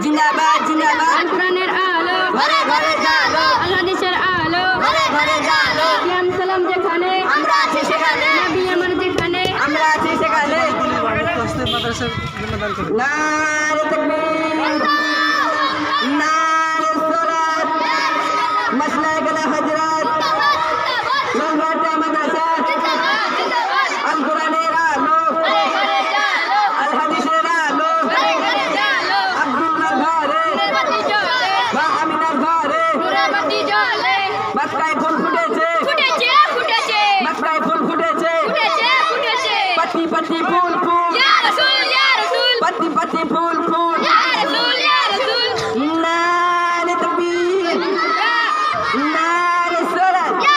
জিন্দাবাদ জিন্দাবাদ কোরআনের আলো ঘরে ঘরে জালো আল্লাহ দেশের আলো ঘরে ঘরে জালো কিয়াম সালাম যেখানে আমরা আছি সেখানে নবী আমার যেখানে আমরা আছি সেখানে মাদ্রাসার নারে তাকবীর